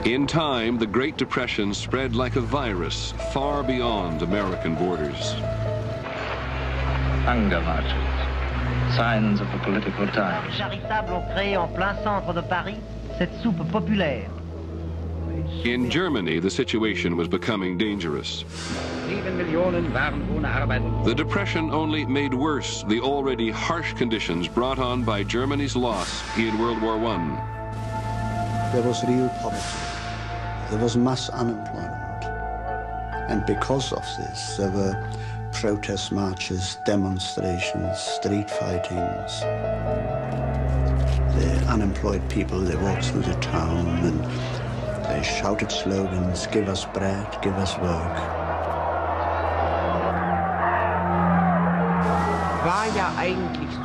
In time, the Great Depression spread like a virus far beyond American borders. Hunger marches, signs of the political times. Charitables ont créé en plein centre de Paris cette soupe populaire. In Germany, the situation was becoming dangerous. The Depression only made worse the already harsh conditions brought on by Germany's loss in World War I. There was real poverty. There was mass unemployment. And because of this, there were protest marches, demonstrations, street fightings. The unemployed people, they walked through the town and they shouted slogans, give us bread, give us work.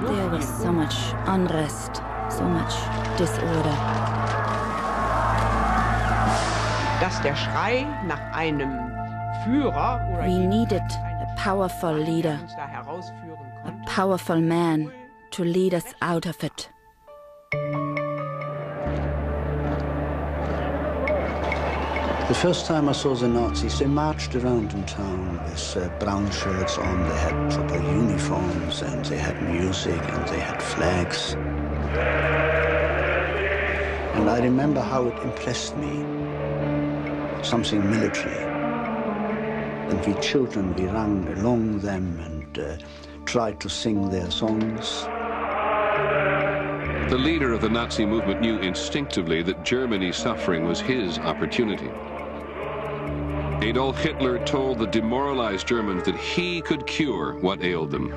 There was so much unrest, so much disorder. We needed a powerful leader, a powerful man to lead us out of it. The first time I saw the Nazis, they marched around in town with brown shirts on. They had proper uniforms, and they had music, and they had flags. And I remember how it impressed me, something military. And we children, we ran along them and tried to sing their songs. The leader of the Nazi movement knew instinctively that Germany's suffering was his opportunity. Adolf Hitler told the demoralized Germans that he could cure what ailed them.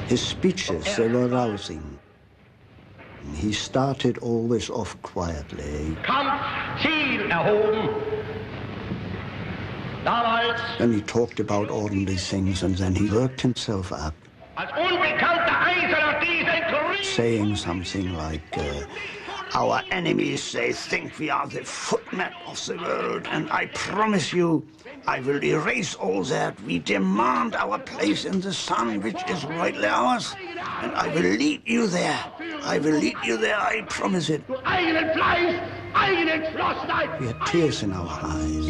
His speeches, they were rousing. He started always off quietly. And he talked about ordinary things, and then he worked himself up, saying something like, our enemies, they think we are the footmat of the world, and I promise you, I will erase all that. We demand our place in the sun, which is rightly ours, and I will lead you there. I will lead you there, I promise it. We had tears in our eyes.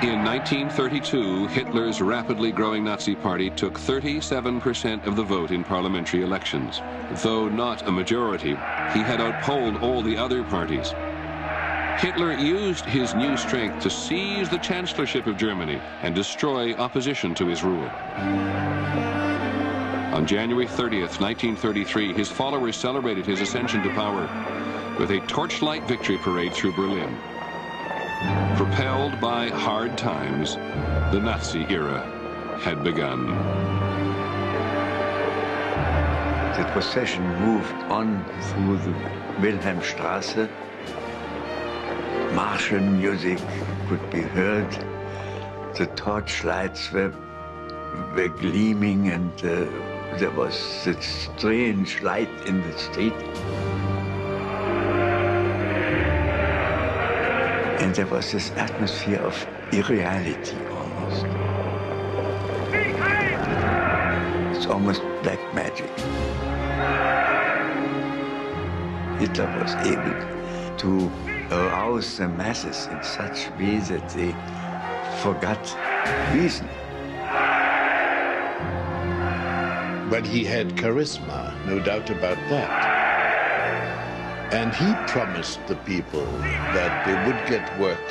In 1932, Hitler's rapidly growing Nazi party took 37% of the vote in parliamentary elections. Though not a majority, he had outpolled all the other parties. Hitler used his new strength to seize the chancellorship of Germany and destroy opposition to his rule. On January 30th, 1933, his followers celebrated his ascension to power with a torchlight victory parade through Berlin. Propelled by hard times, the Nazi era had begun. The procession moved on through the Wilhelmstrasse. Martial music could be heard. The torchlights were gleaming, and there was a strange light in the street. And there was this atmosphere of irreality almost. It's almost black magic. Hitler was able to arouse the masses in such a way that they forgot reason. But he had charisma, no doubt about that. And he promised the people that they would get work.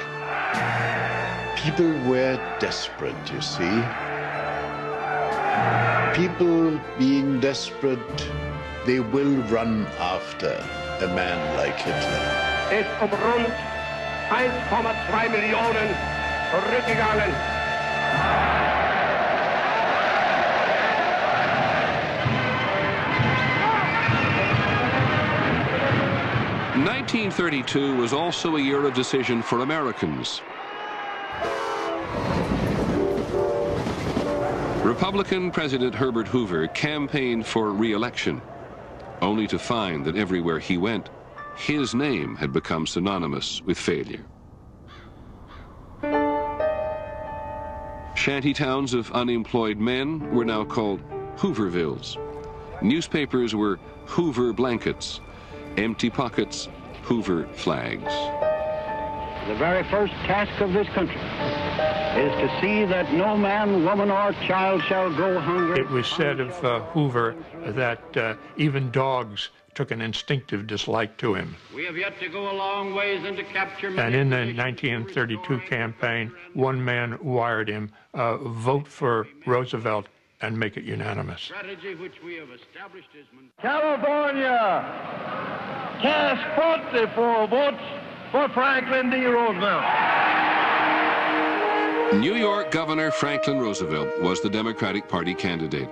People were desperate, you see. People being desperate, they will run after a man like Hitler. Ist rund 1,2 Millionen zurückgegangen. 1932 was also a year of decision for Americans. Republican President Herbert Hoover campaigned for re-election, only to find that everywhere he went, his name had become synonymous with failure. Shanty towns of unemployed men were now called Hoovervilles. Newspapers were Hoover blankets. Empty pockets, Hoover flags. The very first task of this country is to see that no man, woman, or child shall go hungry. It was said of Hoover that even dogs took an instinctive dislike to him. We have yet to go a long ways into capture. And in the 1932 campaign, one man wired him, vote for Roosevelt and make it unanimous. Strategy which we have established is California cast 44 votes for Franklin D. Roosevelt. New York Governor Franklin Roosevelt was the Democratic Party candidate.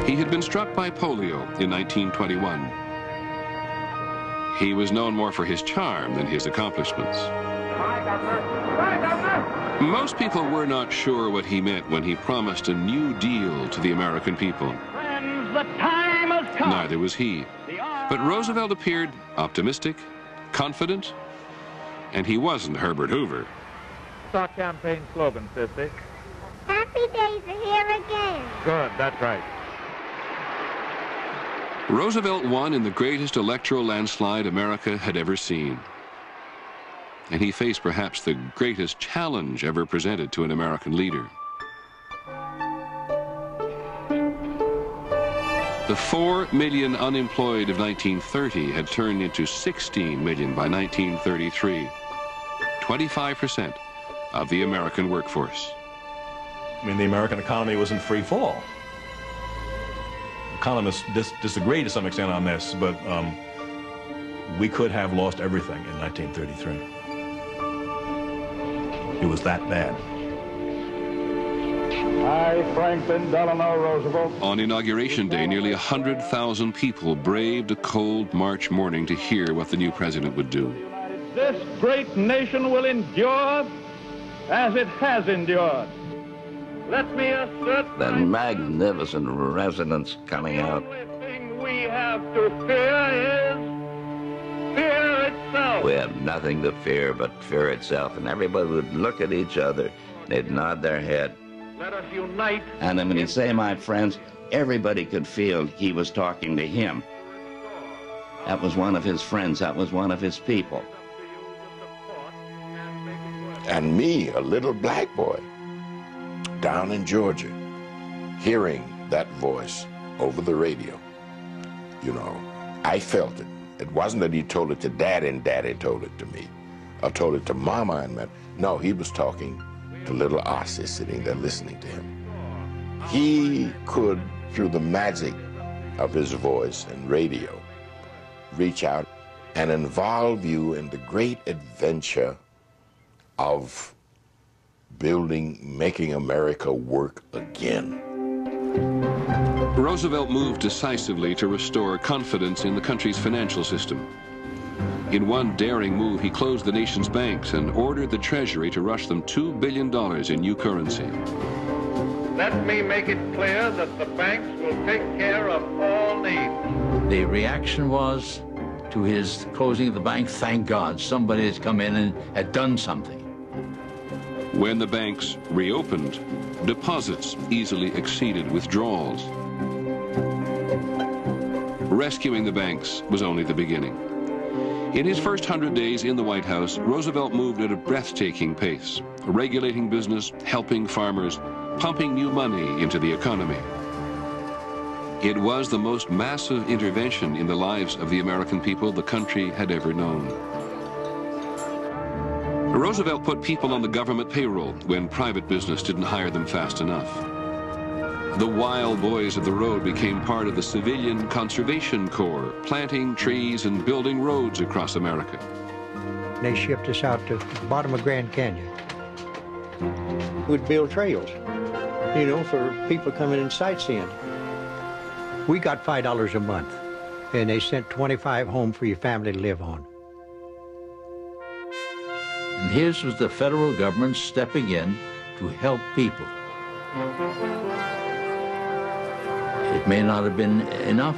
He had been struck by polio in 1921. He was known more for his charm than his accomplishments. Most people were not sure what he meant when he promised a new deal to the American people. Friends, the time has come. Neither was he. But Roosevelt appeared optimistic, confident, and he wasn't Herbert Hoover. Our campaign slogan, Sissy. Happy days are here again. Good, that's right. Roosevelt won in the greatest electoral landslide America had ever seen. And he faced perhaps the greatest challenge ever presented to an American leader. The 4 million unemployed of 1930 had turned into 16 million by 1933. 25% of the American workforce. I mean, the American economy was in free fall. Economists disagree to some extent on this, but we could have lost everything in 1933. It was that bad. I, Franklin Delano Roosevelt. On Inauguration Day, nearly 100,000 people braved a cold March morning to hear what the new president would do. This great nation will endure as it has endured. Let me assert That magnificent resonance coming out. the only thing we have to fear is fear itself. We have nothing to fear but fear itself. And everybody would look at each other, they'd nod their head. Let us unite. And when he say, my friends, everybody could feel he was talking to him. That was one of his friends, that was one of his people. And me, a little black boy, down in Georgia, hearing that voice over the radio, you know, I felt it. It wasn't that he told it to Daddy and Daddy told it to me, or told it to Mama and Mama. No, he was talking to little Ossie sitting there listening to him. He could, through the magic of his voice and radio, reach out and involve you in the great adventure of making America work again. Roosevelt moved decisively to restore confidence in the country's financial system. In one daring move, he closed the nation's banks and ordered the Treasury to rush them $2 billion in new currency. Let me make it clear that the banks will take care of all needs. The reaction was to his closing of the bank, thank God, somebody has come in and had done something. When the banks reopened, deposits easily exceeded withdrawals. Rescuing the banks was only the beginning. In his first 100 days in the White House, Roosevelt moved at a breathtaking pace, regulating business, helping farmers, pumping new money into the economy. It was the most massive intervention in the lives of the American people the country had ever known. Roosevelt put people on the government payroll when private business didn't hire them fast enough. The wild boys of the road became part of the Civilian Conservation Corps, planting trees and building roads across America. They shipped us out to the bottom of Grand Canyon. We'd build trails, you know, for people coming and sightseeing. We got $5 a month, and they sent 25 home for your family to live on. And his was the federal government stepping in to help people. It may not have been enough.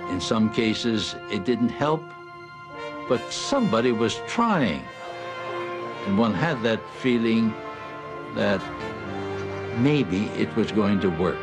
In some cases, it didn't help, but somebody was trying. And one had that feeling that maybe it was going to work.